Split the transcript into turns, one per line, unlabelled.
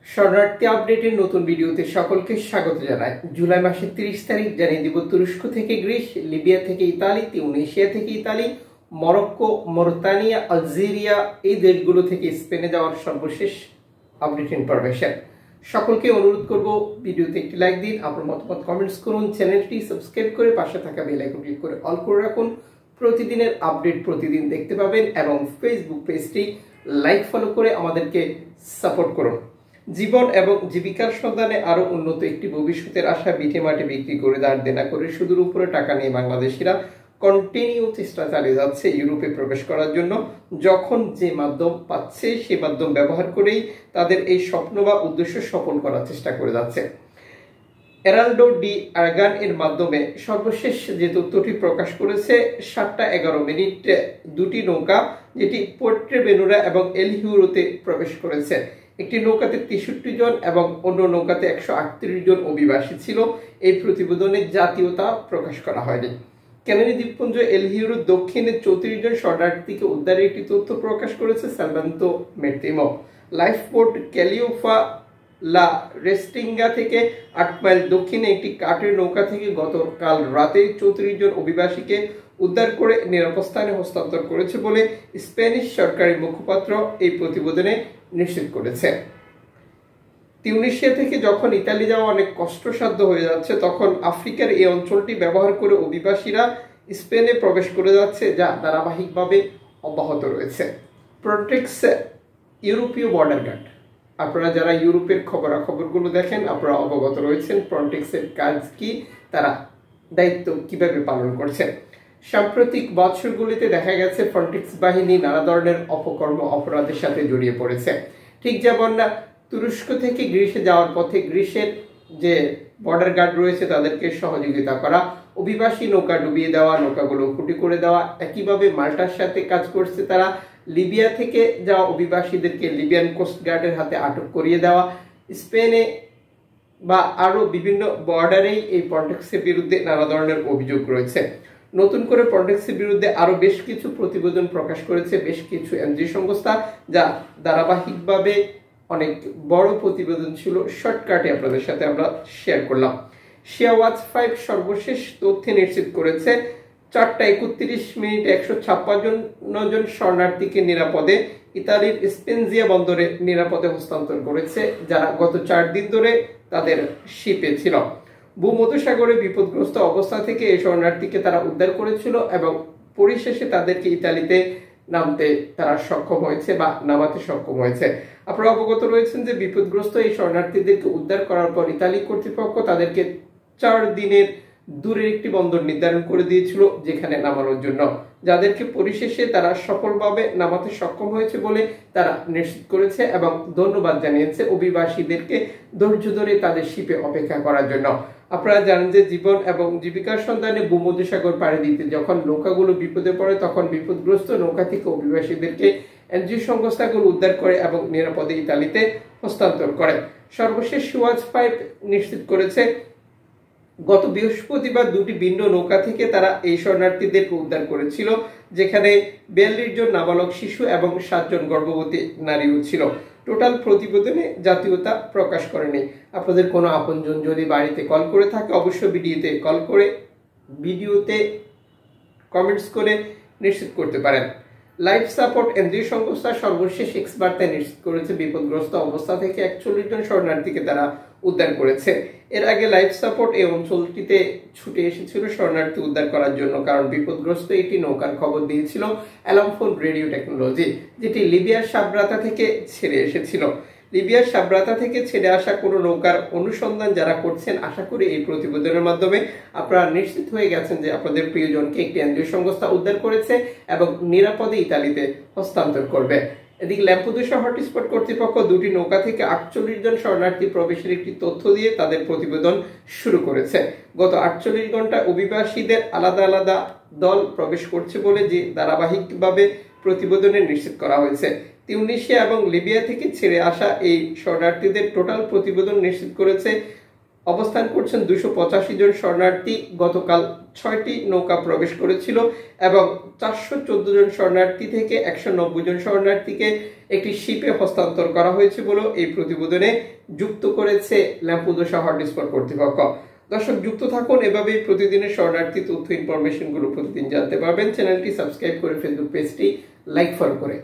শরণার্থী আপডেটের নতুন ভিডিওতে সকলকে স্বাগত জানাই। জুলাই মাসের 30 তারিখ জানিয়ে দিব তুরস্ক থেকে গ্রিস, লিবিয়া থেকে ইতালি, তিউনিসিয়া থেকে ইতালি, মরক্কো, মরতানিয়া, আলজেরিয়া এই দেশগুলো থেকে স্পেনে যাওয়ার সর্বশেষ আপডেট ইনফরমেশন। সকলকে অনুরোধ করব ভিডিওতে একটি লাইক দিন, আপনার মতামত কমেন্টস করুন, চ্যানেলটি সাবস্ক্রাইব করে পাশে থাকা বেল আইকন ক্লিক করে অল করে রাখুন। প্রতিদিনের আপডেট প্রতিদিন দেখতে পাবেন এবং ফেসবুক পেজটি লাইক ফলো করে আমাদেরকে সাপোর্ট করুন। জীবন এবং জীবিকার সন্ধানে আরো উন্নত একটি ভবিষ্যতের আশা বিটে মাটি বিক্রি করে দাঁড় দেনা করে সুদূর উপরে টাকা নিয়ে বাংলাদেশিরা কন্টিনিউ চেষ্টা চালিয়ে যাচ্ছে ইউরোপে প্রবেশ করার জন্য। যখন যে মাধ্যম পাচ্ছে সেই মাধ্যম ব্যবহার করেই তাদের এই স্বপ্ন বা উদ্দেশ্য সফল করার চেষ্টা করে যাচ্ছে। এরালডো ডি আরগান এর মাধ্যমে সর্বশেষ যে তথ্যটি প্রকাশ করেছে 7:11 দুটি নৌকা যেটি পোর্ট্রে বেনুরা এবং এল হিউরোতে প্রবেশ করেছে। একটি নৌকাতে 63 জন এবং অন্য নৌকাতে 138 জন অভিবাসী ছিল। এই প্রতিবেদনে জাতীয়তা প্রকাশ করা হয়নি। ক্যানারি দ্বীপপুঞ্জ এল হিউরোর দক্ষিণে 34 জন শরণার্থীকে উদ্ধারের একটি তথ্য প্রকাশ করেছে সালভান্তো মের্তেমো। লাইফ বোট ক্যালিওফা লা রেস্টিঙ্গা থেকে 8 মাইল দক্ষিণে একটি কাঠের নৌকা থেকে গতকাল রাতে 34 জন অভিবাসীকে উদ্ধার করে নিরাপদ স্থানে হস্তান্তর করেছে বলে স্প্যানিশ সরকারি মুখপাত্র এই প্রতিবেদনে নিশ্চিত করেছে। তিউনিসিয়া থেকে যখন ইতালি যাওয়া অনেক কষ্টসাধ্য হয়ে যাচ্ছে, তখন আফ্রিকার এই অঞ্চলটি ব্যবহার করে অভিবাসীরা স্পেনে প্রবেশ করে যাচ্ছে, যা ধারাবাহিকভাবে অব্যাহত রয়েছে। ফ্রন্টেক্স ইউরোপীয় বর্ডার গার্ড, আপনারা যারা ইউরোপের খবরাখবরগুলো দেখেন আপনারা অবগত রয়েছেন ফ্রন্টেক্সের কাজ কি, তারা দায়িত্ব কিভাবে পালন করছে। সাম্প্রতিক বছরগুলিতে দেখা গেছে ফ্রন্টেক্স বাহিনী নানা ধরনের অপকর্ম অপরাধের সাথে জড়িয়ে পড়েছে। ঠিক যেমন না তুরস্ক থেকে গ্রিসে যাওয়ার পথে গ্রিসের যে বর্ডার গার্ড রয়েছে তাদেরকে সহযোগিতা করা, অভিবাসী নৌকা ডুবিয়ে দেওয়া, নৌকাগুলো খুঁটি করে দেওয়া। একইভাবে মাল্টার সাথে কাজ করছে তারা, লিবিয়া থেকে যাওয়া অভিবাসীদেরকে লিবিয়ান কোস্ট গার্ডের হাতে আটক করিয়ে দেওয়া। স্পেনে বা আরো বিভিন্ন বর্ডারেই এই ফ্রন্টেক্সের বিরুদ্ধে নানা ধরনের অভিযোগ রয়েছে। নতুন করে ফ্রন্টেক্সের বিরুদ্ধে আরো বেশ কিছু প্রতিবেদন প্রকাশ করেছে বেশ কিছু এনজিও সংস্থা, যা ধারাবাহিকভাবে অনেক বড় প্রতিবেদন ছিল। শর্টকাটে আপনাদের সাথে আমরা শেয়ার করলাম। শিয়া ওয়াচ 5 সর্বশেষ তথ্যে নিশ্চিত করেছে 4:31 156 জন শরণার্থীকে নিরাপদে ইতালির স্পেনজিয়া বন্দরে নিরাপদে হস্তান্তর করেছে, যারা গত 4 দিন ধরে তাদের শিপে ছিল। ভূমধ্যসাগরে বিপদগ্রস্ত অবস্থা থেকে এই শরণার্থীকে তারা উদ্ধার করেছিল এবং পরিশেষে তাদেরকে ইতালিতে নামতে তারা সক্ষম হয়েছে বা নামাতে সক্ষম হয়েছে। আপনারা অবগত রয়েছেন যে বিপদগ্রস্ত এই শরণার্থীদেরকে উদ্ধার করার পর ইতালি কর্তৃপক্ষ তাদেরকে 4 দিনের দূরের একটি বন্দর নির্ধারণ করে দিয়েছিল যেখানে নামানোর জন্য, যাদেরকে পরিশেষে তারা সফলভাবে নামাতে সক্ষম হয়েছে বলে তারা নিশ্চিত করেছে এবং ধন্যবাদ জানিয়েছে অভিবাসীদেরকে ধৈর্য ধরে তাদের শিপে অপেক্ষা করার জন্য। আপনারা জানেন যে জীবন এবং জীবিকার সন্ধানে ভূমধ্যসাগর পাড়ি দিতে যখন নৌকাগুলো বিপদে পড়ে, তখন বিপদগ্রস্ত নৌকা থেকে অভিবাসীদেরকে এনজিও সংস্থাগুলো উদ্ধার করে এবং নিরাপদে ইতালিতে হস্তান্তর করে। সর্বশেষ ওয়াচ 5 নিশ্চিত করেছে গত বৃহস্পতিবার 2টি ভিন্ন নৌকা থেকে তারা এই শরণার্থীদেরকে উদ্ধার করেছিল, যেখানে 42 জন নাবালক শিশু এবং 7 জন গর্ভবতী নারীও ছিল। টোটাল প্রতিবেদনে জাতীয়তা প্রকাশ করেনি। আপনাদের কোনো আপনজন যদি বাড়িতে কল করে থাকে অবশ্যই ভিডিওতে কল করে ভিডিওতে কমেন্টস করে নিশ্চিত করতে পারেন। লাইফ সাপোর্ট এনজিও সংস্থা সর্বশেষ এক্স বার্তায় নিশ্চিত করেছে বিপদগ্রস্ত অবস্থা থেকে 41 জন শরণার্থীকে তারা উদ্ধার করেছে। এর আগে লাইফ সাপোর্ট এই অঞ্চলটিতে ছুটে এসেছিল শরণার্থী উদ্ধার করার জন্য, কারণ বিপদগ্রস্ত একটি নৌকার খবর দিয়েছিল অ্যালামফোন রেডিও টেকনোলজি, যেটি লিবিয়ার সাব্রাতা থেকে ছেড়ে এসেছিল। লিবিয়ার সাব্রাতা থেকে ছেড়ে আসা কোনো নৌকার অনুসন্ধান যারা করছেন, আশা করি এই প্রতিবেদনের মাধ্যমে আপনারা নিশ্চিত হয়ে গেছেন যে আপনাদের প্রিয়জনকে একটি এনজিও সংস্থা উদ্ধার করেছে এবং নিরাপদে ইতালিতে হস্তান্তর করবে। এদিকে ল্যাম্পুদুসা হটস্পট কর্তৃপক্ষ 2টি নৌকা থেকে 48 জন শরণার্থী প্রবেশের একটি তথ্য দিয়ে তাদের প্রতিবেদন শুরু করেছে। গত 48 ঘন্টায় অভিবাসীদের আলাদা আলাদা দল প্রবেশ করছে বলে যে ধারাবাহিকভাবে প্রতিবেদনে নিশ্চিত করা হয়েছে। তিউনিসিয়া এবং লিবিয়া থেকে ছেড়ে আসা এই শরণার্থীদের টোটাল প্রতিবেদন নিশ্চিত করেছে অবস্থান করছেন 285 জন শরণার্থী। গতকাল 6টি নৌকা প্রবেশ করেছিল এবং 414 জন শরণার্থী থেকে 190 জন শরণার্থীকে একটি শিপে হস্তান্তর করা হয়েছে বলে এই প্রতিবেদনে যুক্ত করেছে ল্যাম্পুদোসা হটস্পট কর্তৃপক্ষ। দর্শক, যুক্ত থাকুন, এভাবেই প্রতিদিনের শরণার্থী তথ্য ইনফরমেশনগুলো প্রতিদিন জানতে পারবেন। চ্যানেলটি সাবস্ক্রাইব করে ফেসবুক পেজটি লাইক ফলো করে